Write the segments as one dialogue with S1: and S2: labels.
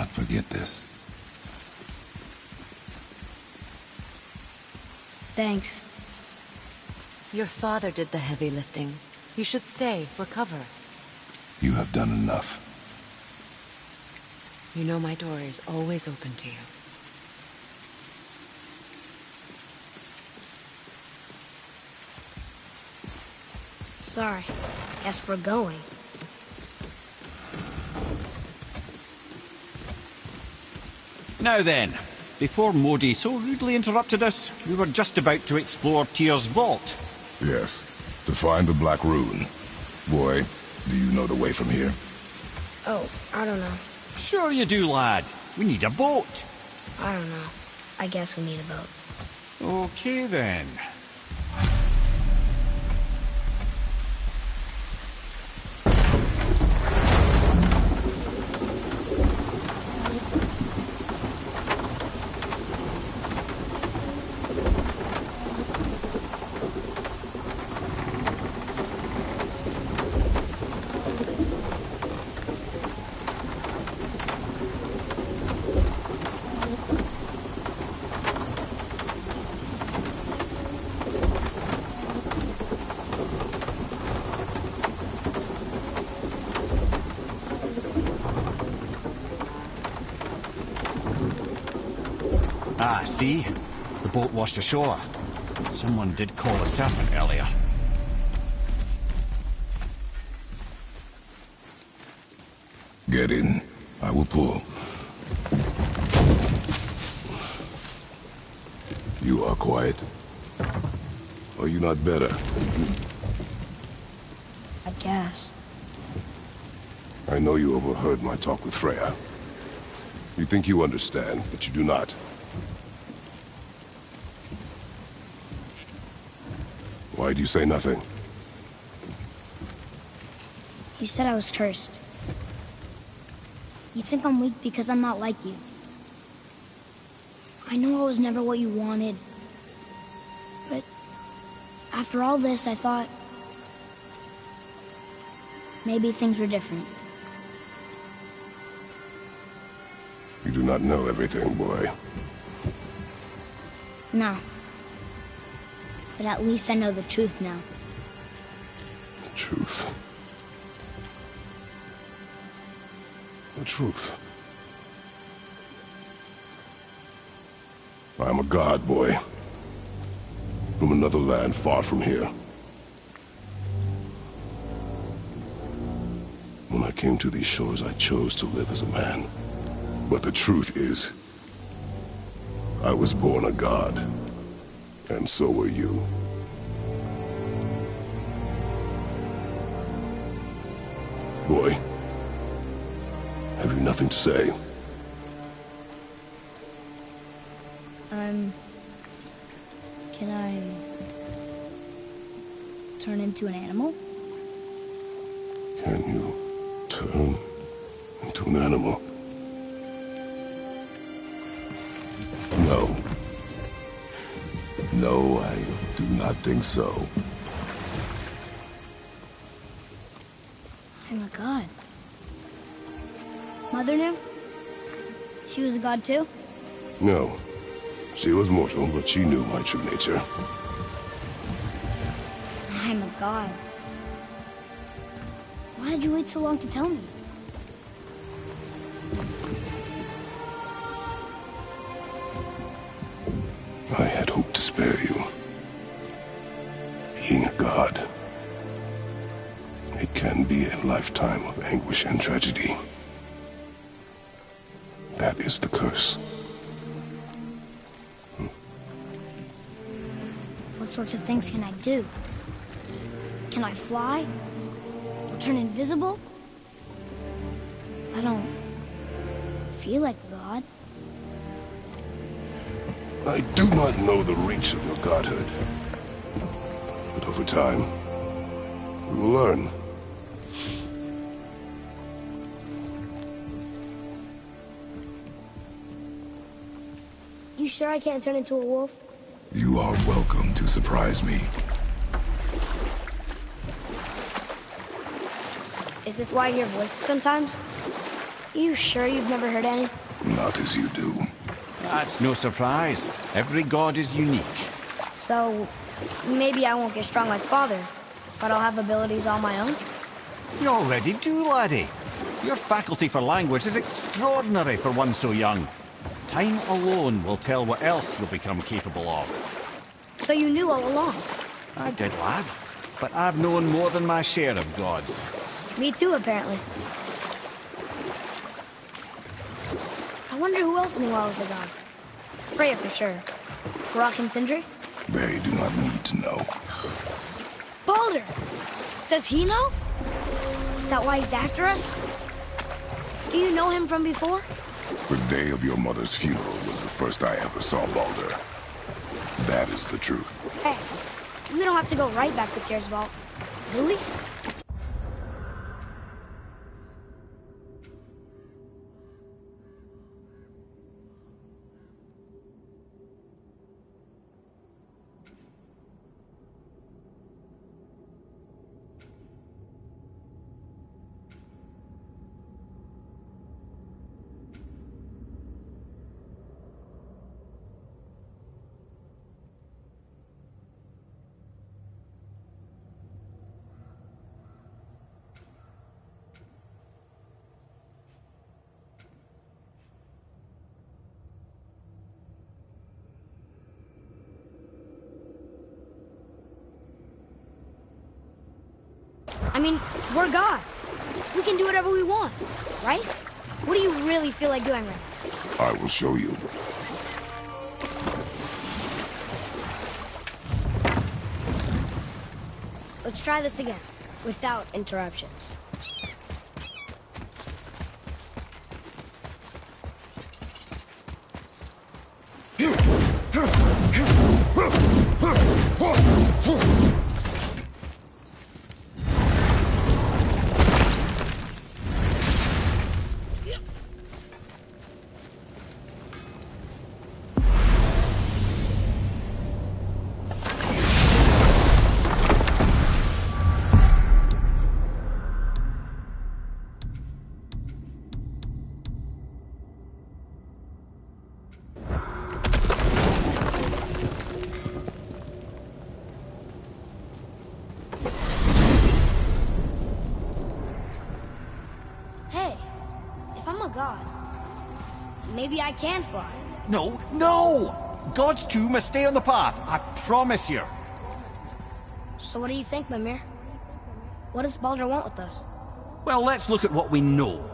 S1: not forget this.
S2: Thanks.
S3: Your father did the heavy lifting. You should stay, recover.
S1: You have done enough.
S3: You know my door is always open to you.
S2: Sorry. Guess we're going.
S4: Now then, before Modi so rudely interrupted us, we were just about to explore Tyr's vault.
S1: Yes, to find the Black Rune. Boy, do you know the way from here?
S2: Oh, I don't know.
S4: Sure you do, lad. We need a boat.
S2: I don't know. I guess we need a boat.
S4: Okay then. Ah, see? The boat washed ashore. Someone did call the serpent earlier.
S1: Get in. I will pull. You are quiet. Are you not better?
S2: I guess.
S1: I know you overheard my talk with Freya. You think you understand, but you do not. Why do you say nothing?
S2: You said I was cursed. You think I'm weak because I'm not like you. I know I was never what you wanted. But after all this, I thought maybe things were different.
S1: You do not know everything, boy.
S2: No. But at least I know the truth now.
S1: The truth. The truth. I am a god, boy. From another land far from here. When I came to these shores, I chose to live as a man. But the truth is, I was born a god. And so were you. Boy, have you nothing to say?
S2: Can I turn into an animal?
S1: Can you turn into an animal? No. No, I do not think so.
S2: I'm a god. Mother knew? She was a god too?
S1: No. She was mortal, but she knew my true nature.
S2: I'm a god. Why did you wait so long to tell me?
S1: I had hoped to spare you. Being a god, it can be a lifetime of anguish and tragedy. That is the curse.
S2: What sorts of things can I do? Can I fly? Or turn invisible? I don't feel like a god.
S1: I do not know the reach of your godhood. But over time, we will learn.
S2: You sure I can't turn into a wolf?
S1: You are welcome to surprise me.
S2: Is this why I hear voices sometimes? You sure you've never heard any?
S1: Not as you do.
S4: That's no surprise. Every god is unique.
S2: So, maybe I won't get strong like Father, but I'll have abilities all my own?
S4: You already do, laddie. Your faculty for language is extraordinary for one so young. Time alone will tell what else you'll become capable of.
S2: So you knew all along?
S4: I did, lad. But I've known more than my share of gods.
S2: Me too, apparently. I wonder who else knew I was a god. Freya for sure. Brock and Sindri?
S1: They do not need to know.
S2: Baldur! Does he know? Is that why he's after us? Do you know him from before?
S1: The day of your mother's funeral was the first I ever saw Baldur. That is the truth.
S2: Hey, we don't have to go right back to Tyr's vault, do we? I mean, we're gods. We can do whatever we want, right? What do you really feel like doing right now?
S1: I will show you.
S2: Let's try this again, without interruptions. God. Maybe I can fly.
S4: No, no! Gods too must stay on the path, I promise you.
S2: So what do you think, Mimir? What does Baldur want with us?
S4: Well, let's look at what we know.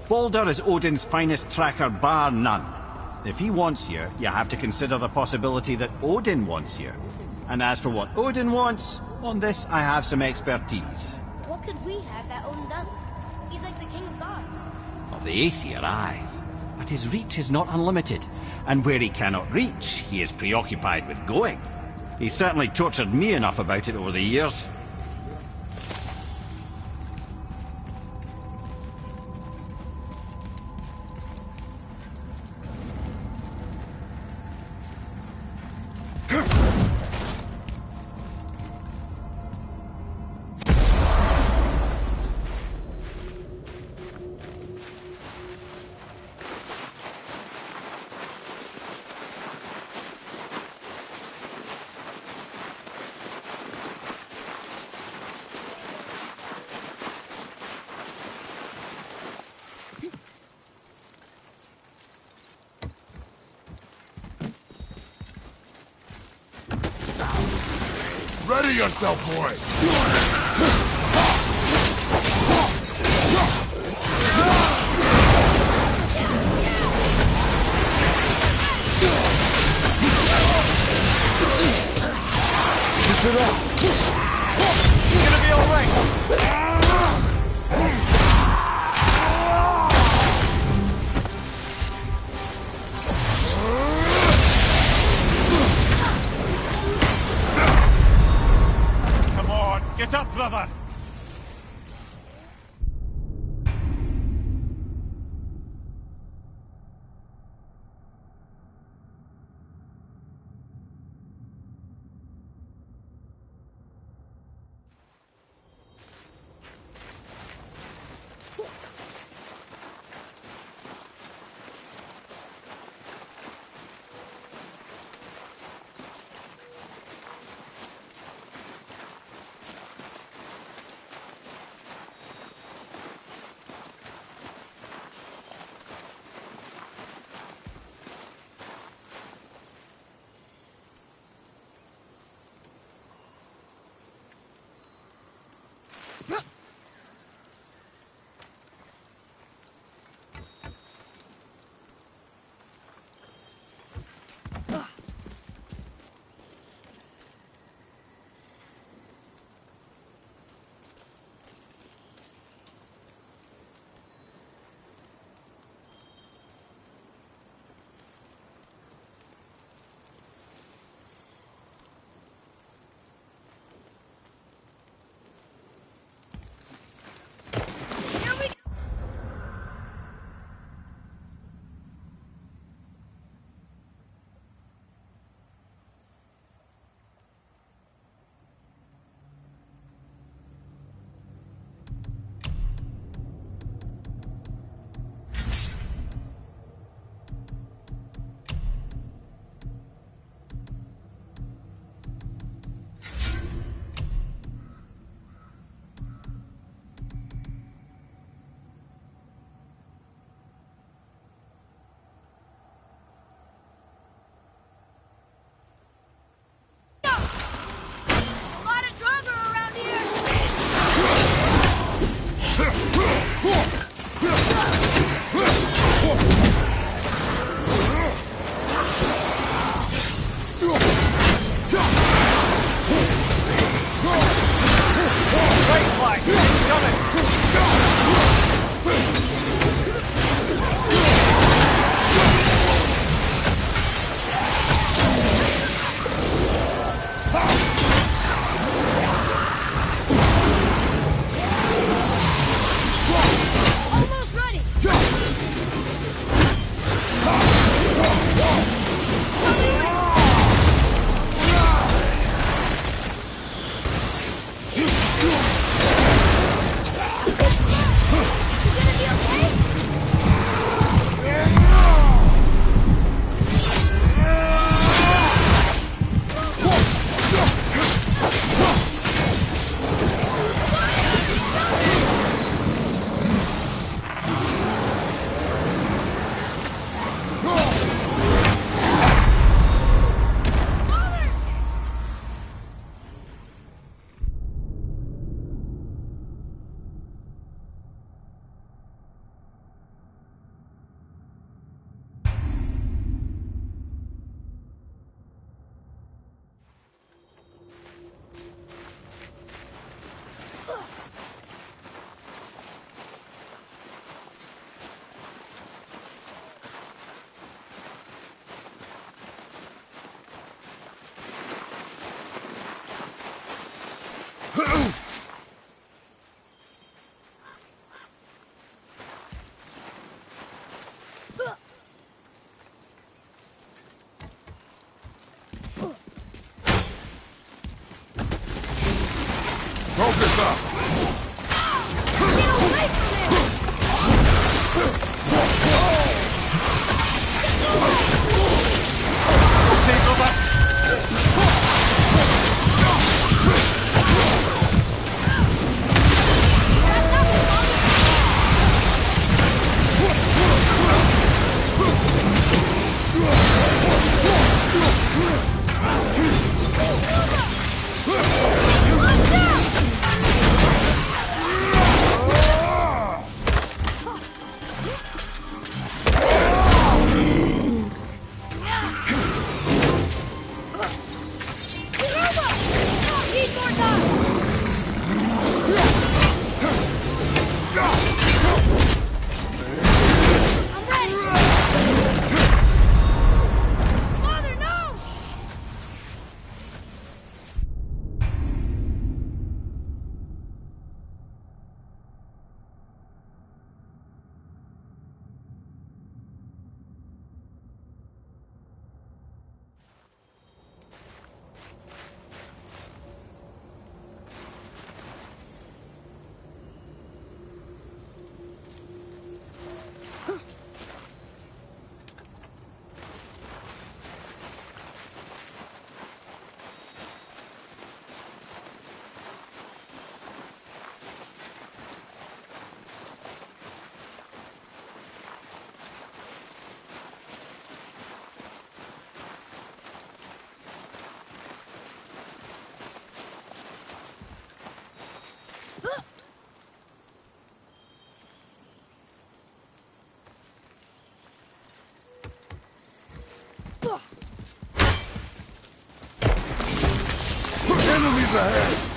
S4: Baldur is Odin's finest tracker bar none. If he wants you, you have to consider the possibility that Odin wants you. And as for what Odin wants, on this I have some expertise.
S2: What could we have that Odin doesn't? He's like the king of gods.
S4: Of the Aesir, aye. But his reach is not unlimited, and where he cannot reach, he is preoccupied with going. He's certainly tortured me enough about it over the years.
S1: Ready yourself, boy! Keep it up!
S4: You're gonna be alright! Get up, brother!
S1: Enemies ahead!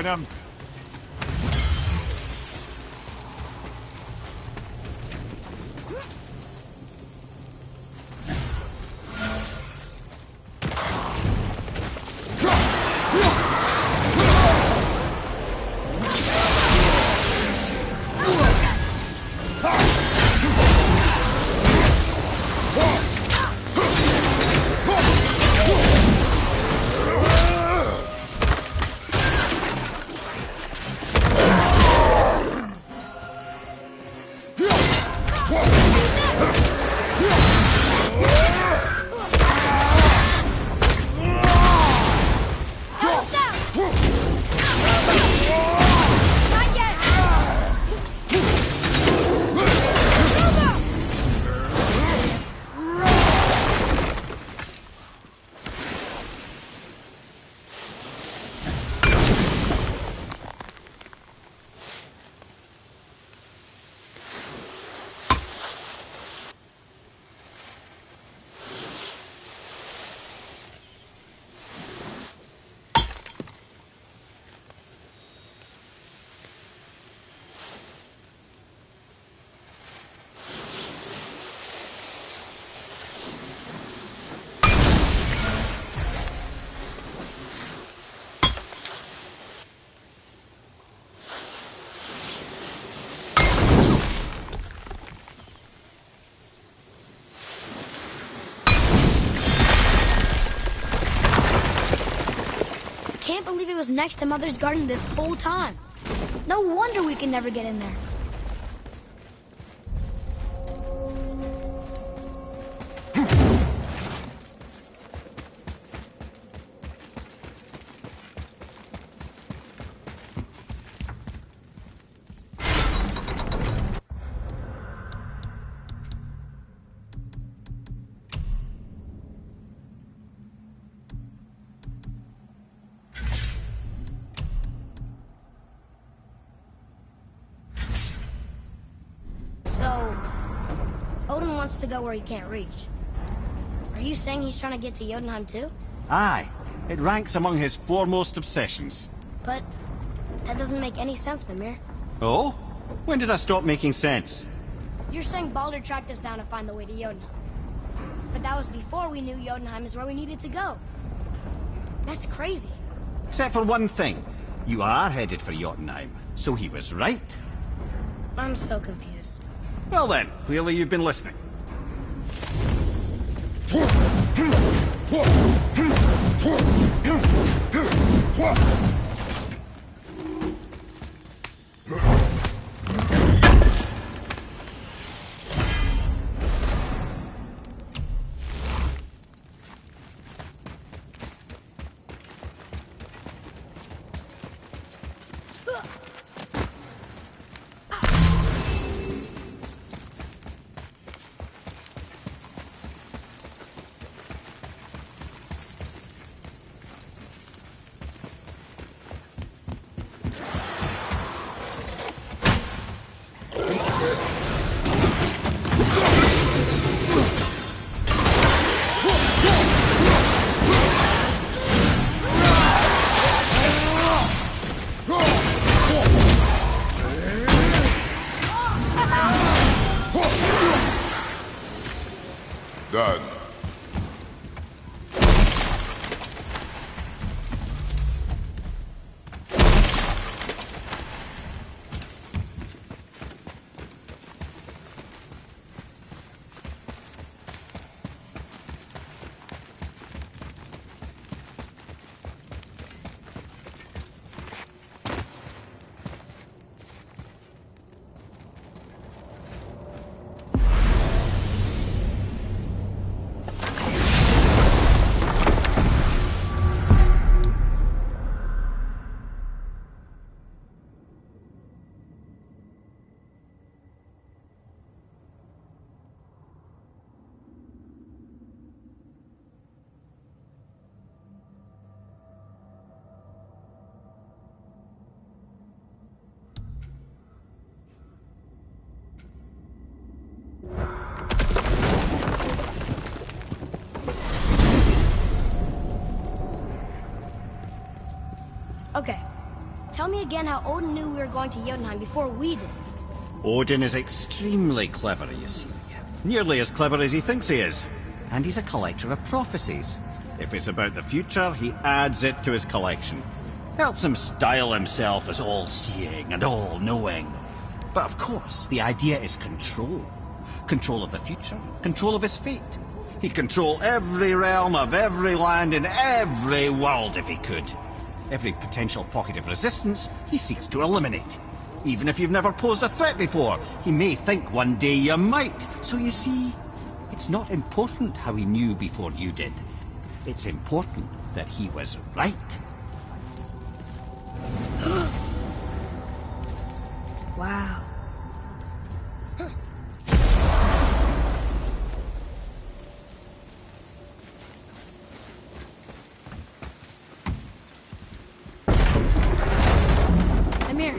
S4: him.
S2: Can't believe it was next to Mother's garden this whole time. No wonder we can never get in there. So, Odin wants to go where he can't reach. Are you saying he's trying to get to Jotunheim too?
S4: Aye. It ranks among his foremost obsessions.
S2: But that doesn't make any sense, Mimir.
S4: Oh? When did I stop making sense?
S2: You're saying Baldur tracked us down to find the way to Jotunheim. But that was before we knew Jotunheim is where we needed to go. That's crazy.
S4: Except for one thing. You are headed for Jotunheim, so he was right.
S2: I'm so confused.
S4: Well then, clearly you've been listening.
S1: Done.
S2: Tell me again how Odin knew we were going to Jotunheim before we did.
S4: Odin is extremely clever, you see. Nearly as clever as he thinks he is. And he's a collector of prophecies. If it's about the future, he adds it to his collection. Helps him style himself as all-seeing and all-knowing. But of course, the idea is control. Control of the future, control of his fate. He'd control every realm of every land in every world if he could. Every potential pocket of resistance, he seeks to eliminate. Even if you've never posed a threat before, he may think one day you might. So you see, it's not important how he knew before you did. It's important that he was right.
S2: Wow. Amir,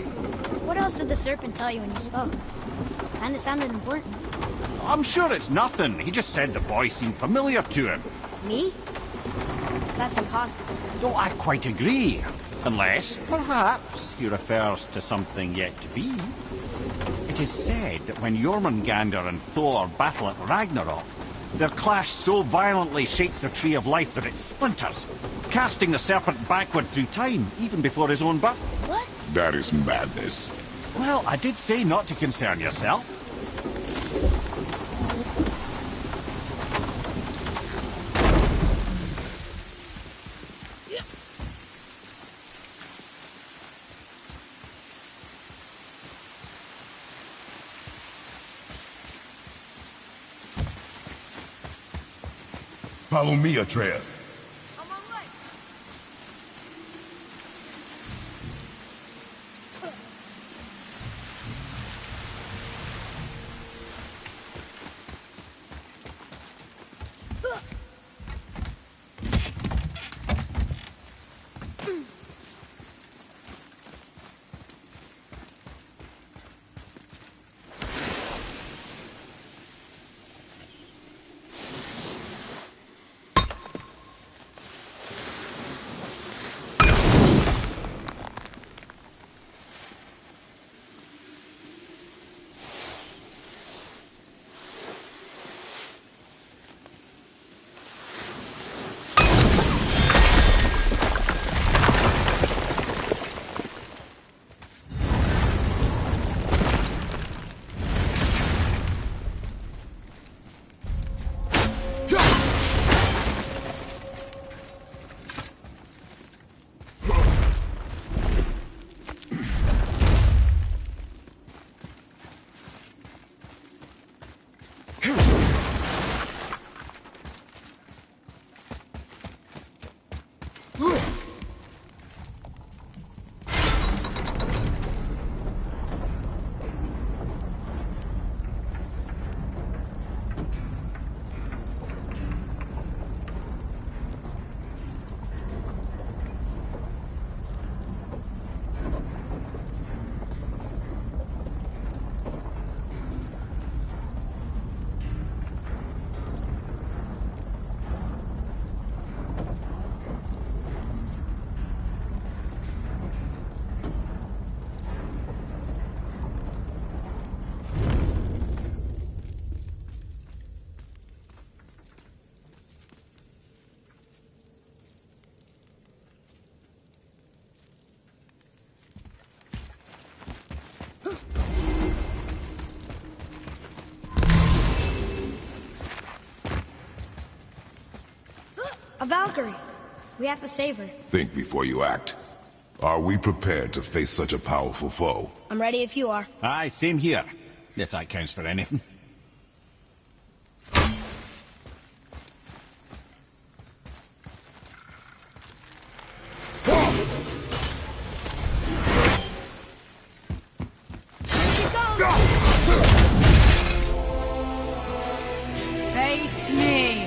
S2: what else did the serpent tell you when you spoke? Kinda sounded important.
S4: I'm sure it's nothing. He just said the boy seemed familiar to him.
S2: Me? That's impossible.
S4: Though I quite agree. Unless, perhaps, he refers to something yet to be. It is said that when Jormungandr and Thor battle at Ragnarok, their clash so violently shakes the tree of life that it splinters, casting the serpent backward through time, even before his own birth.
S2: What?
S1: That is madness.
S4: Well, I did say not to concern yourself.
S1: Follow me, Atreus.
S2: A Valkyrie. We have to save her.
S1: Think before you act. Are we prepared to face such a powerful foe?
S2: I'm ready if you are.
S4: Aye, same here. If that counts for anything.
S3: Face me!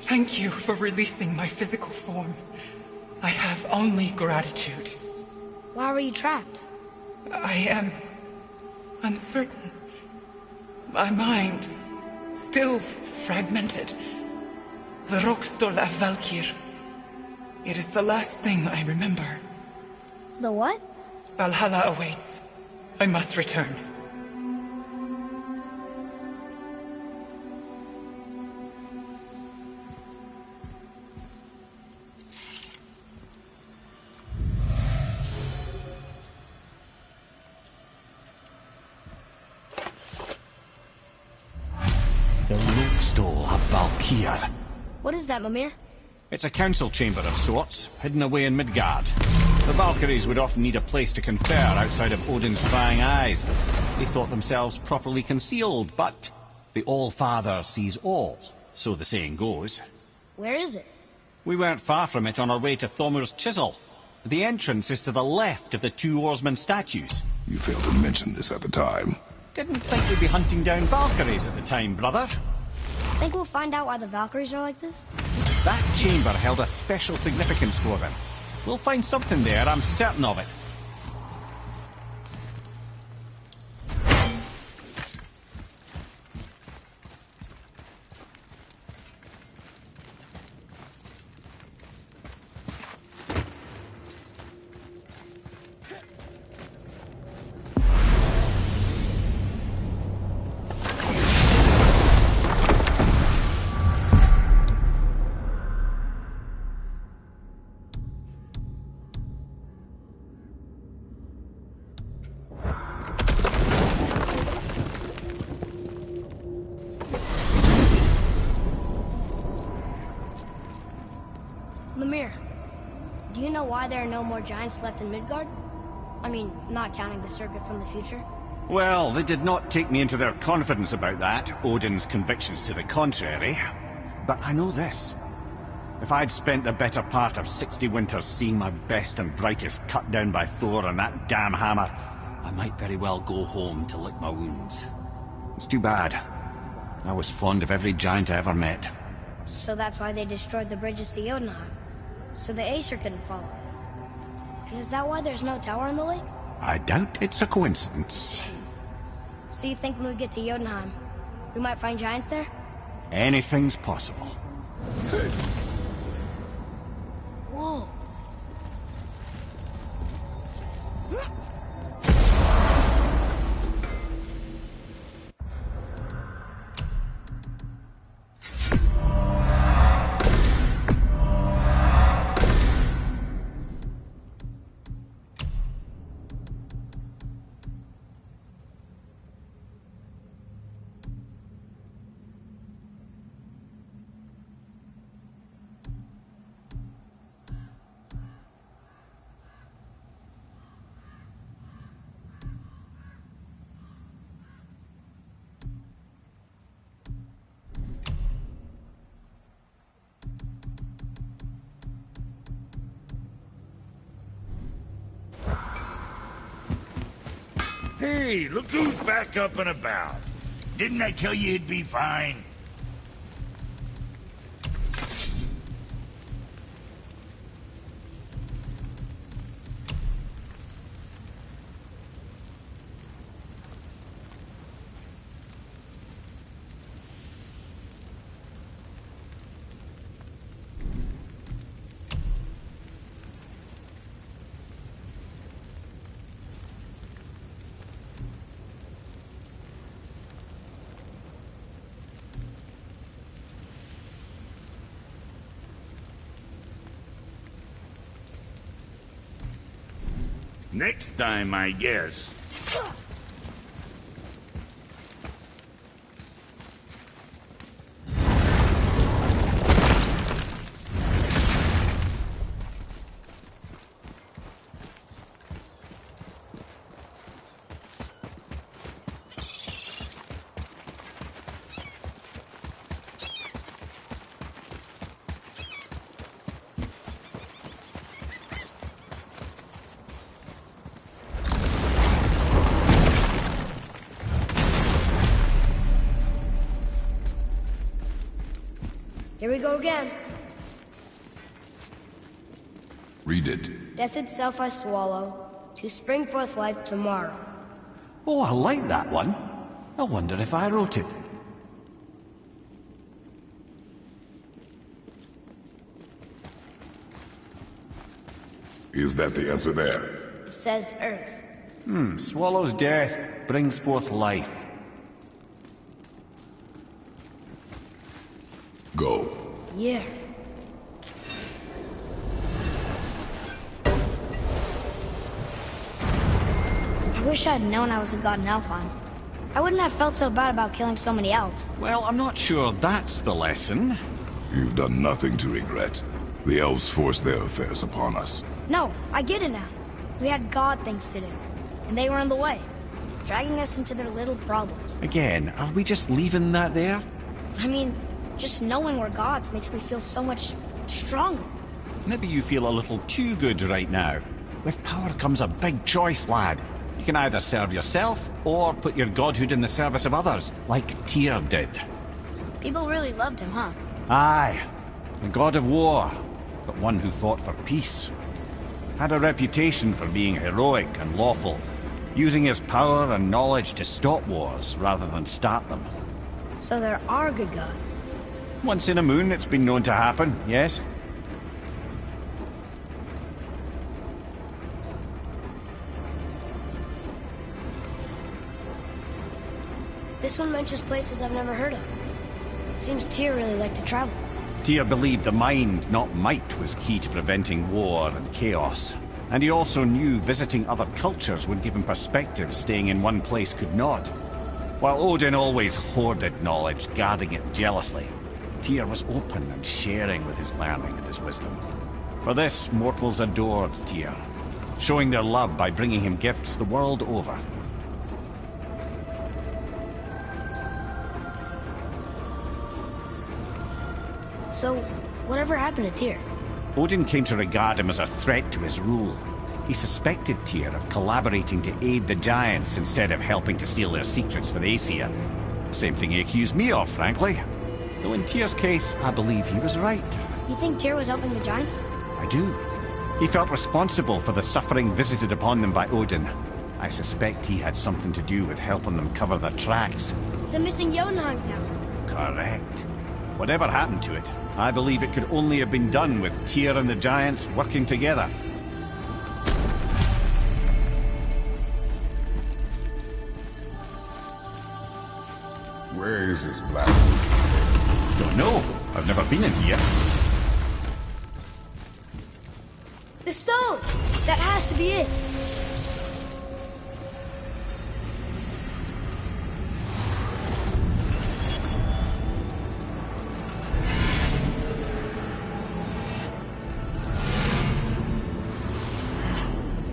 S5: Thank you for releasing my physical form. I have only gratitude.
S2: Why were you trapped?
S5: I am uncertain. My mind, still fragmented. The Rokstol av Valkyr. It is the last thing I remember.
S2: The what?
S5: Valhalla awaits. I must return.
S4: The Rokstol of Valkyr.
S2: What is that, Mimir?
S4: It's a council chamber of sorts, hidden away in Midgard. The Valkyries would often need a place to confer outside of Odin's prying eyes. They thought themselves properly concealed, but the All-Father sees all, so the saying goes.
S2: Where is it?
S4: We weren't far from it on our way to Thomur's Chisel. The entrance is to the left of the two oarsmen statues.
S1: You failed to mention this at the time.
S4: Didn't think we'd be hunting down Valkyries at the time, brother.
S2: Think we'll find out why the Valkyries are like this?
S4: That chamber held a special significance for them. We'll find something there, I'm certain of it.
S2: Mimir, do you know why there are no more giants left in Midgard? I mean, not counting the serpent from the future.
S4: Well, they did not take me into their confidence about that, Odin's convictions to the contrary. But I know this. If I'd spent the better part of 60 winters seeing my best and brightest cut down by Thor and that damn hammer, I might very well go home to lick my wounds. It's too bad. I was fond of every giant I ever met.
S2: So that's why they destroyed the bridges to Jotunheim. So the Aesir couldn't follow. And is that why there's no tower in the lake?
S4: I doubt it's a coincidence.
S2: So you think when we get to Jotunheim, we might find giants there?
S4: Anything's possible.
S2: Whoa.
S6: Hey, look who's back up and about. Didn't I tell you it'd be fine? Next time, I guess.
S2: Here we go again.
S1: Read it.
S2: Death itself I swallow, to spring forth life tomorrow.
S4: Oh, I like that one. I wonder if I wrote it.
S1: Is that the answer there?
S2: It says Earth.
S4: Swallows death, brings forth life.
S1: Go.
S2: Yeah. I wish I'd known I was a god in Alfheim. I wouldn't have felt so bad about killing so many elves.
S4: Well, I'm not sure that's the lesson.
S1: You've done nothing to regret. The elves forced their affairs upon us.
S2: No, I get it now. We had god things to do, and they were in the way, dragging us into their little problems.
S4: Again, are we just leaving that there?
S2: I mean, just knowing we're gods makes me feel so much stronger.
S4: Maybe you feel a little too good right now. With power comes a big choice, lad. You can either serve yourself, or put your godhood in the service of others, like Tyr did.
S2: People really loved him, huh?
S4: Aye, a god of war, but one who fought for peace. Had a reputation for being heroic and lawful, using his power and knowledge to stop wars rather than start them.
S2: So there are good gods.
S4: Once in a moon, it's been known to happen, yes?
S2: This one mentions places I've never heard of. Seems Tyr really liked to travel.
S4: Tyr believed the mind, not might, was key to preventing war and chaos. And he also knew visiting other cultures would give him perspective staying in one place could not. While Odin always hoarded knowledge, guarding it jealously, Tyr was open and sharing with his learning and his wisdom. For this, mortals adored Tyr, showing their love by bringing him gifts the world over.
S2: So, whatever happened to Tyr?
S4: Odin came to regard him as a threat to his rule. He suspected Tyr of collaborating to aid the Giants instead of helping to steal their secrets for the Aesir. Same thing he accused me of, frankly. Though in Tyr's case, I believe he was right.
S2: You think Tyr was helping the Giants?
S4: I do. He felt responsible for the suffering visited upon them by Odin. I suspect he had something to do with helping them cover their tracks.
S2: The missing Jotunheim town.
S4: Correct. Whatever happened to it, I believe it could only have been done with Tyr and the Giants working together.
S1: Where is this black?
S4: Don't know. I've never been in here.
S2: The stone! That has to be it!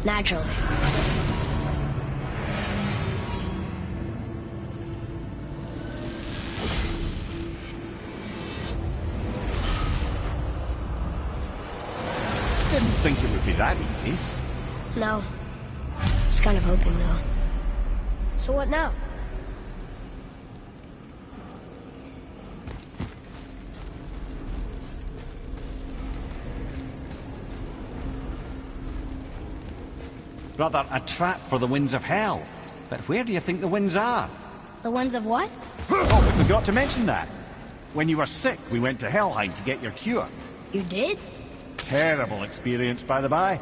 S2: Naturally.
S4: Didn't think it would be that easy.
S2: No. Was kind of hoping, though. So what now?
S4: Rather, a trap for the winds of hell. But where do you think the winds are?
S2: The winds of what?
S4: Oh, we forgot to mention that. When you were sick, we went to Helheim to get your cure.
S2: You did?
S4: Terrible experience, by the by.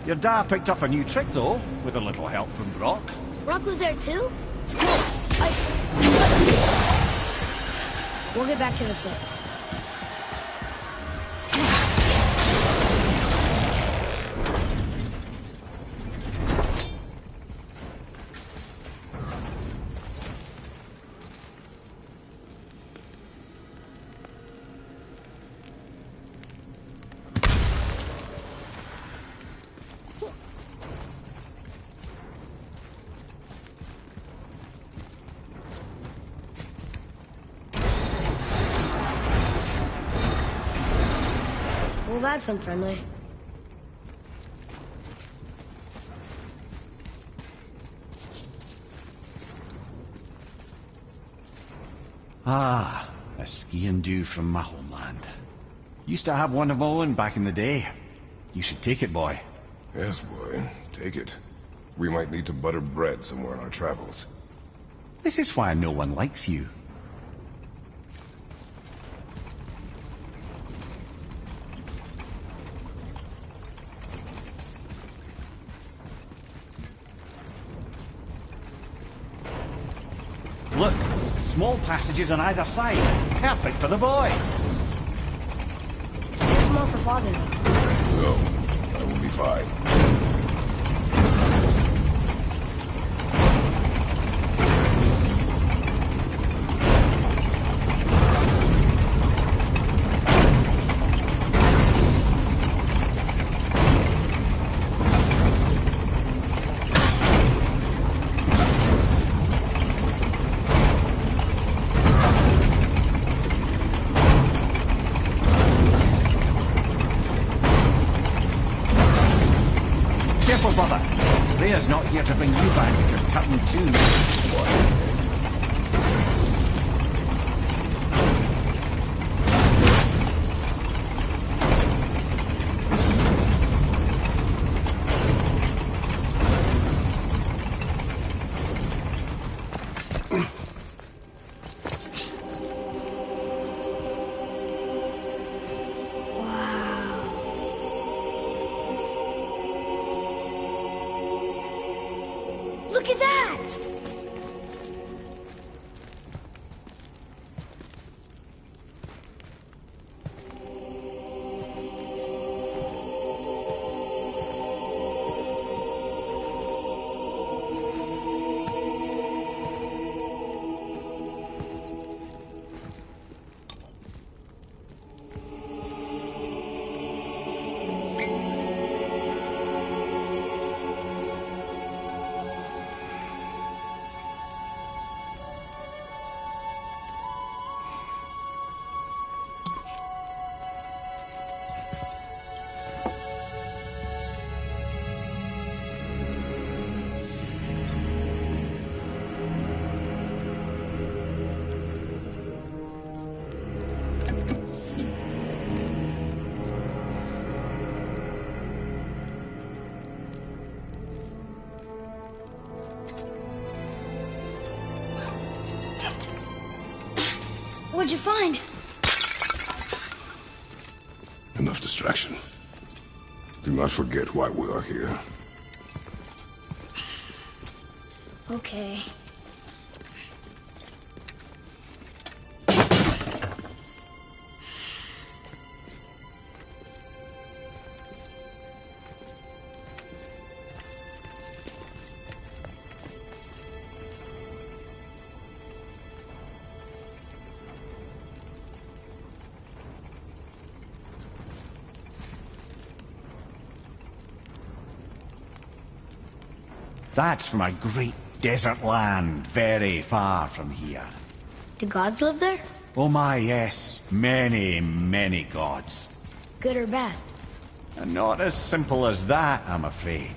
S4: Your dad picked up a new trick, though, with a little help from Brock.
S2: Brock was there too? We'll get back to this later. Well, that's unfriendly.
S4: Ah, a ski and dew from my homeland. Used to have one of my own back in the day. You should take it, boy.
S1: Yes, boy. Take it. We might need to butter bread somewhere in our travels.
S4: This is why no one likes you. Look, small passages on either side. Perfect for the boy.
S2: It's too small for Father, though.
S1: No, I will be fine.
S4: Careful, brother. Rhea's not here to bring you back if you're cutting too much.
S2: Look at that! What'd you find?
S1: Enough distraction. Do not forget why we are here.
S2: Okay.
S4: That's from a great desert land, very far from here.
S2: Do gods live there?
S4: Oh my, yes. Many, many gods.
S2: Good or bad?
S4: And not as simple as that, I'm afraid.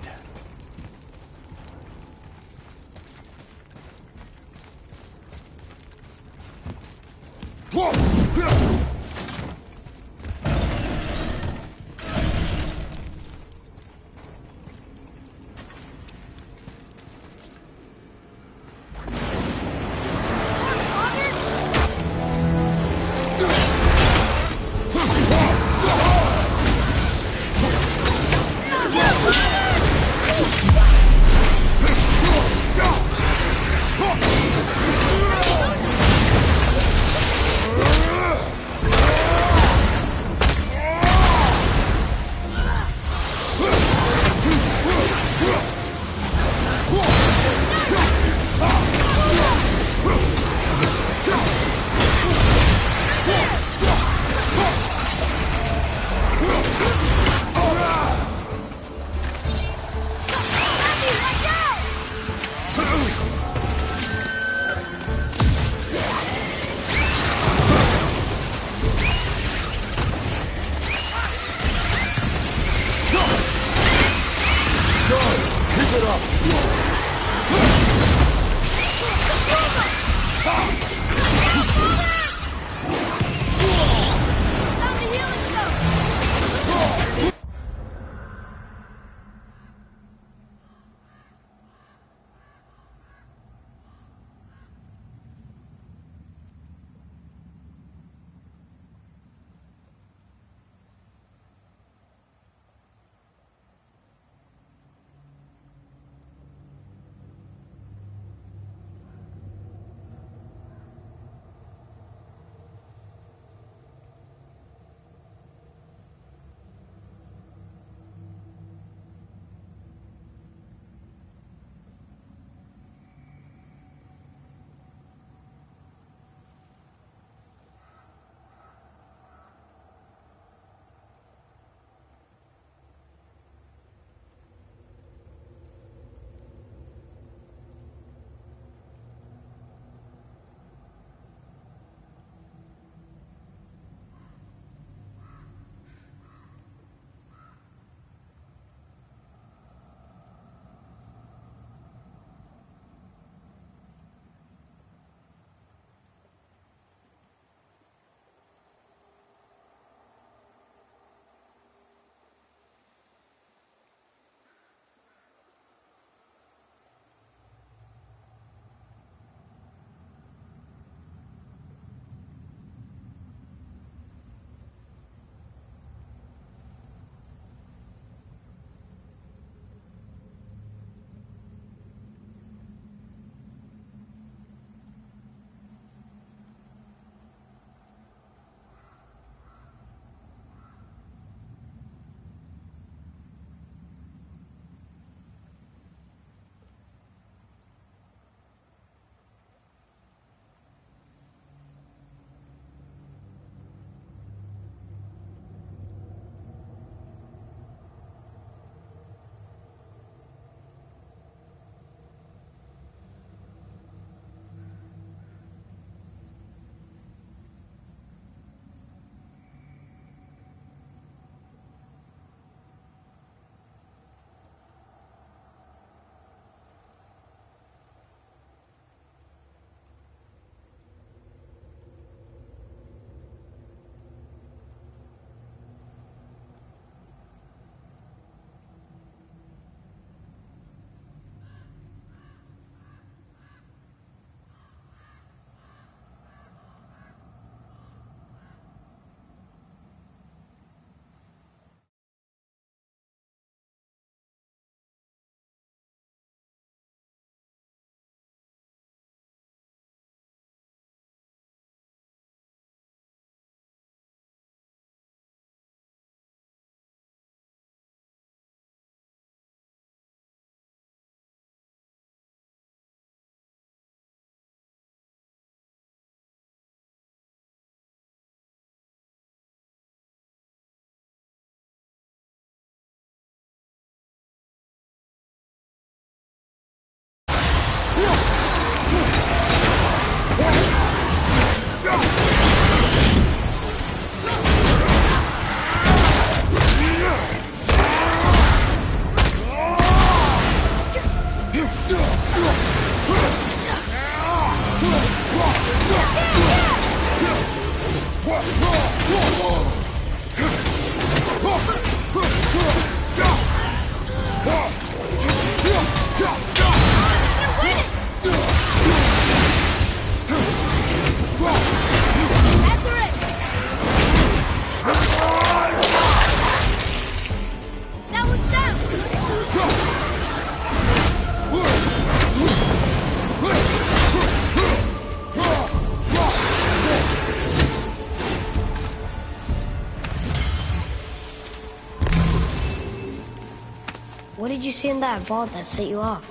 S2: did you see in that vault that set you off?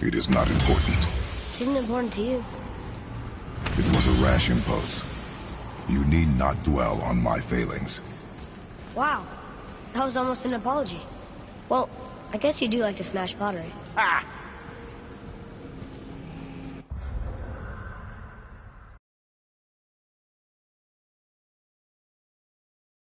S1: It is not important.
S2: Seemed important to you.
S1: It was a rash impulse. You need not dwell on my failings.
S2: Wow. That was almost an apology. Well, I guess you do like to smash pottery.
S6: Ha!